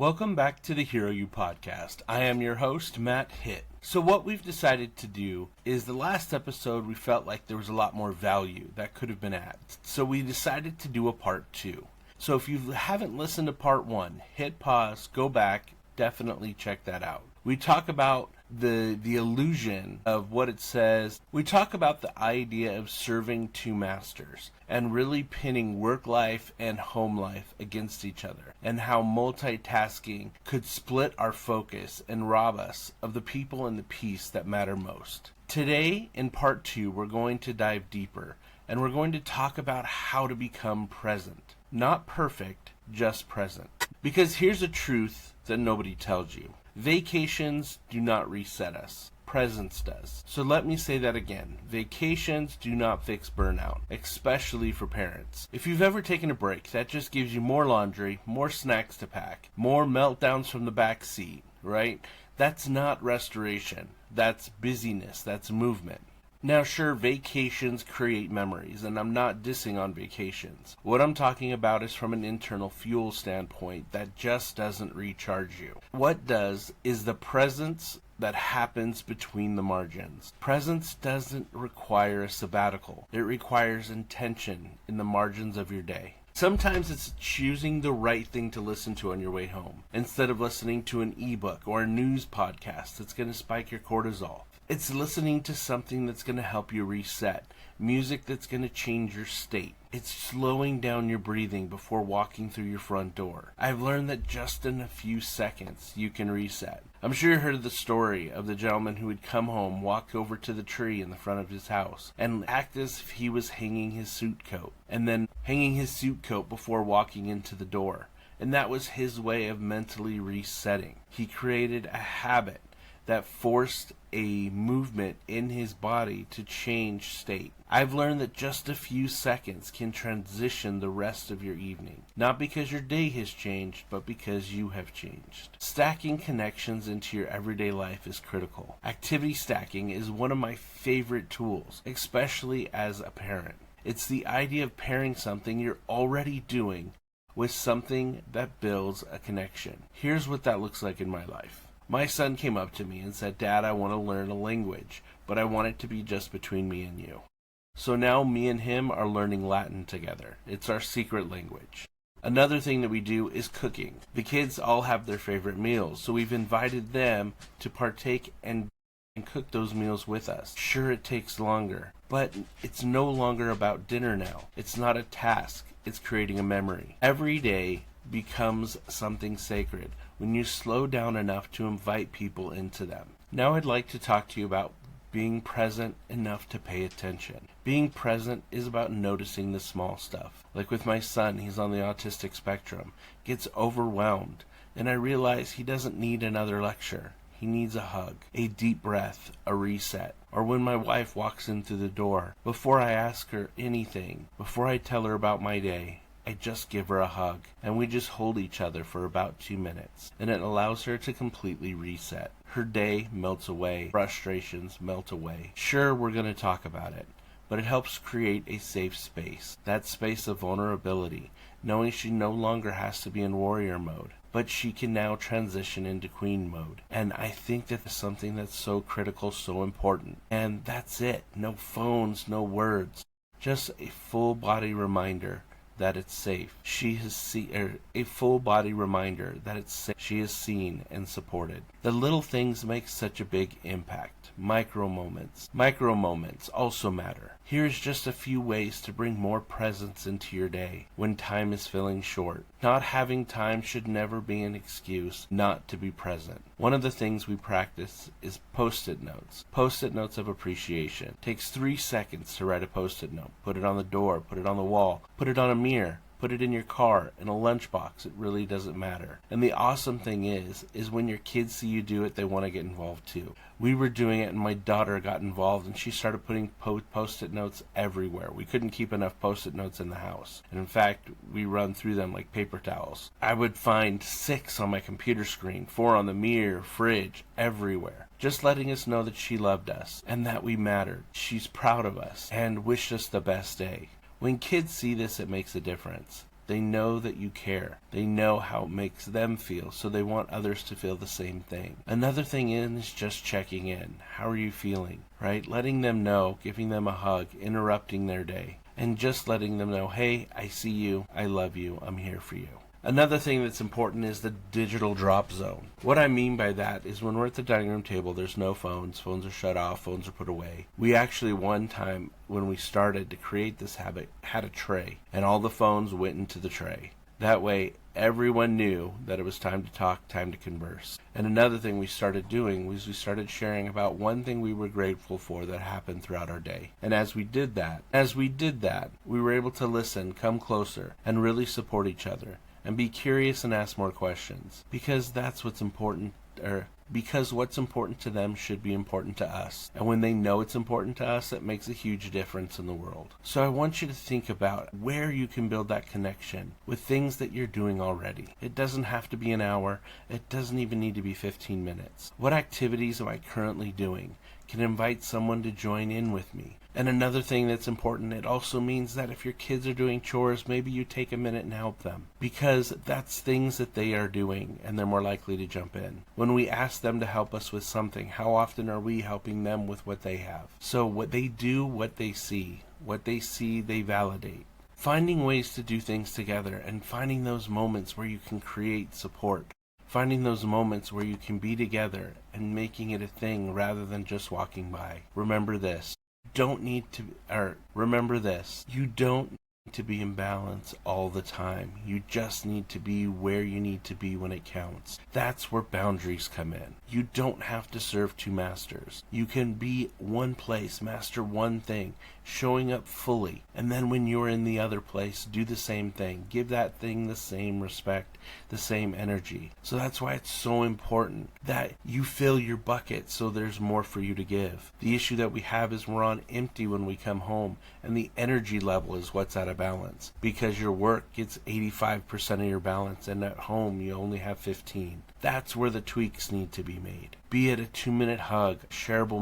Welcome back to the Hero You podcast. I am your host, Matt Hitt. So what we've decided to do is the last episode we felt like there was a lot more value that could have been added. So we decided to do a part 2. So if you haven't listened to part 1, hit pause, go back, definitely check that out. We talk about the illusion of what it says. We talk about the idea of serving two masters and really pinning work life and home life against each other, and how multitasking could split our focus and rob us of the people and the peace that matter most. Today, in part 2, we're going to dive deeper, and we're going to talk about how to become present. Not perfect, just present. Because here's a truth that nobody tells you. Vacations do not reset us. Presence does. So let me say that again. Vacations do not fix burnout, especially for parents. If you've ever taken a break, that just gives you more laundry, more snacks to pack, more meltdowns from the back seat, right? That's not restoration. That's busyness. That's movement. Now, sure, vacations create memories, and I'm not dissing on vacations. What I'm talking about is from an internal fuel standpoint that just doesn't recharge you. What does is the presence that happens between the margins. Presence doesn't require a sabbatical. It requires intention in the margins of your day. Sometimes it's choosing the right thing to listen to on your way home, instead of listening to an ebook or a news podcast that's going to spike your cortisol. It's listening to something that's going to help you reset, music that's going to change your state. It's slowing down your breathing before walking through your front door. I've learned that just in a few seconds you can reset. I'm sure you heard the story of the gentleman who would come home, walk over to the tree in the front of his house, and act as if he was hanging his suit coat, and then hanging his suit coat before walking into the door. And that was his way of mentally resetting. He created a habit that forced a movement in his body to change state. I've learned that just a few seconds can transition the rest of your evening. Not because your day has changed, but because you have changed. Stacking connections into your everyday life is critical. Activity stacking is one of my favorite tools, especially as a parent. It's the idea of pairing something you're already doing with something that builds a connection. Here's what that looks like in my life. My son came up to me and said, "Dad, I want to learn a language, but I want it to be just between me and you." So now me and him are learning Latin together. It's our secret language. Another thing that we do is cooking. The kids all have their favorite meals, so we've invited them to partake and cook those meals with us. Sure, it takes longer, but it's no longer about dinner now. It's not a task. It's creating a memory. Every day becomes something sacred when you slow down enough to invite people into them. Now I'd like to talk to you about being present enough to pay attention. Being present is about noticing the small stuff. Like with my son, he's on the autistic spectrum, gets overwhelmed, and I realize he doesn't need another lecture. He needs a hug, a deep breath, a reset. Or when my wife walks in through the door, before I ask her anything, before I tell her about my day, I just give her a hug, and we just hold each other for about 2 minutes, and it allows her to completely reset. Her day melts away, frustrations melt away. Sure, we're going to talk about it, but it helps create a safe space, that space of vulnerability, knowing she no longer has to be in warrior mode, but she can now transition into queen mode. And I think that's something that's so critical, so important. And that's it. No phones, no words, just a full body reminder that it's safe. A full body reminder that it's safe. She is seen and supported. The little things make such a big impact. Micro moments also matter. Here's just a few ways to bring more presence into your day when time is feeling short. Not having time should never be an excuse not to be present. One of the things we practice is post-it notes. Post-it notes of appreciation. Takes 3 seconds to write a post-it note. Put it on the door, put it on the wall, put it on a mirror. Put it in your car, in a lunchbox. It really doesn't matter. And the awesome thing is when your kids see you do it, they want to get involved too. We were doing it and my daughter got involved and she started putting post-it notes everywhere. We couldn't keep enough post-it notes in the house. And in fact, we run through them like paper towels. I would find 6 on my computer screen, 4 on the mirror, fridge, everywhere. Just letting us know that she loved us and that we mattered. She's proud of us and wished us the best day. When kids see this, it makes a difference. They know that you care. They know how it makes them feel, so they want others to feel the same thing. Another thing is just checking in. How are you feeling, right? Letting them know, giving them a hug, interrupting their day, and just letting them know, hey, I see you, I love you, I'm here for you. Another thing that's important is the digital drop zone. What I mean by that is when we're at the dining room table, there's no phones. Phones are shut off. Phones are put away. We actually, one time when we started to create this habit, had a tray, and all the phones went into the tray. That way, everyone knew that it was time to talk, time to converse. And another thing we started doing was we started sharing about one thing we were grateful for that happened throughout our day. And as we did that, we were able to listen, come closer, and really support each other. And be curious and ask more questions, because that's what's important, because what's important to them should be important to us. And when they know it's important to us, it makes a huge difference in the world. So I want you to think about where you can build that connection with things that you're doing already. It doesn't have to be an hour. It doesn't even need to be 15 minutes. What activities am I currently doing? Can invite someone to join in with me. And another thing that's important, it also means that if your kids are doing chores, maybe you take a minute and help them, because that's things that they are doing and they're more likely to jump in. When we ask them to help us with something, how often are we helping them with what they have? So what they do, what they see, they validate. Finding ways to do things together and finding those moments where you can create support. Finding those moments where you can be together and making it a thing rather than just walking by. Remember this. You don't need to be in balance all the time. You just need to be where you need to be when it counts. That's where boundaries come in. You don't have to serve two masters. You can be one place, master one thing, showing up fully, and then when you're in the other place, do the same thing. Give that thing the same respect, the same energy. So that's why it's so important that you fill your bucket so there's more for you to give. The issue that we have is we're on empty when we come home, and the energy level is what's out of balance, because your work gets 85% of your balance and at home you only have 15. That's where the tweaks need to be made. Be it a 2-minute hug, a shareable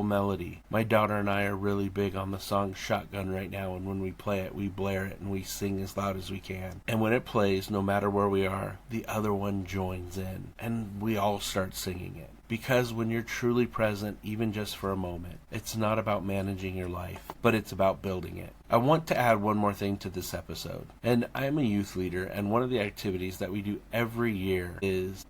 melody. My daughter and I are really big on the song Shotgun right now, and when we play it, we blare it and we sing as loud as we can. And when it plays, no matter where we are, the other one joins in, and we all start singing it. Because when you're truly present, even just for a moment, it's not about managing your life, but it's about building it. I want to add one more thing to this episode. And I'm a youth leader, and one of the activities that we do every year is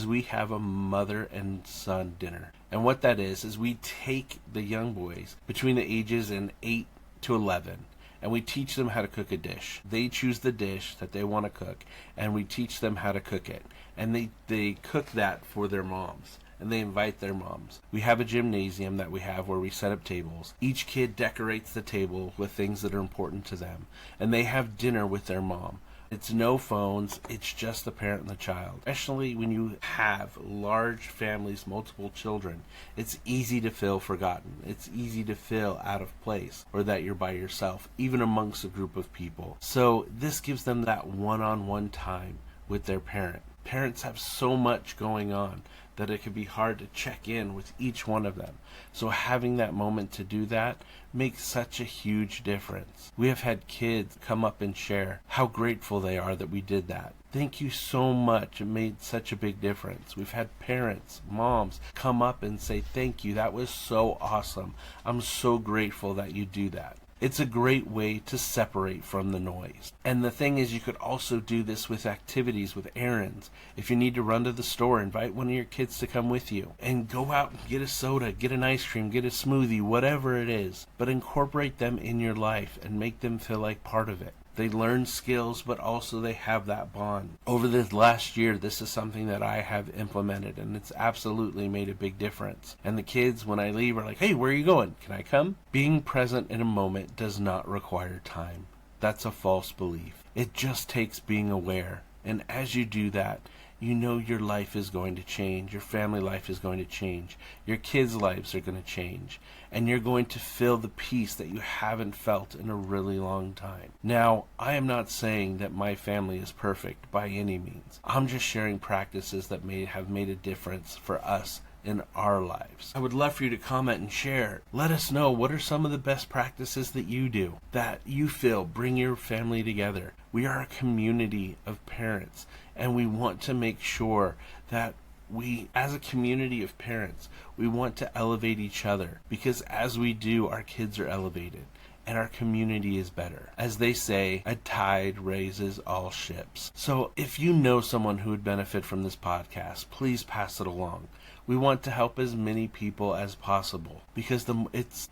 we have a mother and son dinner. And what that is we take the young boys between the ages of 8 to 11, and we teach them how to cook a dish. They choose the dish that they want to cook, and we teach them how to cook it. And they cook that for their moms, and they invite their moms. We have a gymnasium that we have where we set up tables. Each kid decorates the table with things that are important to them, and they have dinner with their mom. It's no phones, it's just the parent and the child. Especially when you have large families, multiple children, it's easy to feel forgotten. It's easy to feel out of place, or that you're by yourself, even amongst a group of people. So this gives them that one-on-one time with their parent. Parents have so much going on that it can be hard to check in with each one of them. So having that moment to do that makes such a huge difference. We have had kids come up and share how grateful they are that we did that. Thank you so much. It made such a big difference. We've had parents, moms, come up and say, thank you. That was so awesome. I'm so grateful that you do that. It's a great way to separate from the noise. And the thing is, you could also do this with activities, with errands. If you need to run to the store, invite one of your kids to come with you. And go out and get a soda, get an ice cream, get a smoothie, whatever it is. But incorporate them in your life and make them feel like part of it. They learn skills, but also they have that bond. Over this last year, this is something that I have implemented, and it's absolutely made a big difference. And the kids, when I leave, are like, hey, where are you going? Can I come? Being present in a moment does not require time. That's a false belief. It just takes being aware. And as you do that, you know your life is going to change. Your family life is going to change. Your kids' lives are going to change. And you're going to feel the peace that you haven't felt in a really long time. Now, I am not saying that my family is perfect by any means. I'm just sharing practices that have made a difference for us in our lives. I would love for you to comment and share. Let us know, what are some of the best practices that you do, that you feel bring your family together. We are a community of parents, and we want to make sure that we, as a community of parents, we want to elevate each other, because as we do, our kids are elevated and our community is better. As they say, a tide raises all ships. So if you know someone who would benefit from this podcast, please pass it along. We want to help as many people as possible, because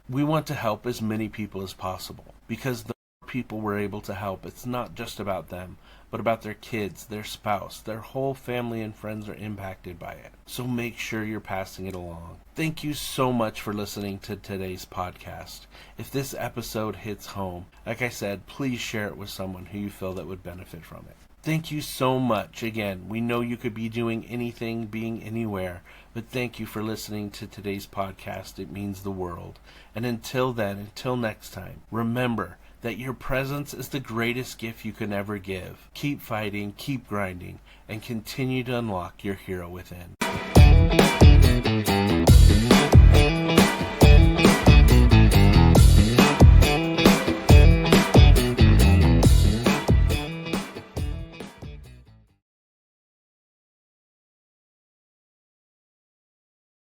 we want to help as many people as possible, because the more people we're able to help, it's not just about them, but about their kids, their spouse, their whole family and friends are impacted by it. So make sure you're passing it along. Thank you so much for listening to today's podcast. If this episode hits home, like I said, please share it with someone who you feel that would benefit from it. Thank you so much. Again, we know you could be doing anything, being anywhere, but thank you for listening to today's podcast. It means the world. And until then, until next time, remember that your presence is the greatest gift you can ever give. Keep fighting, keep grinding, and continue to unlock your hero within.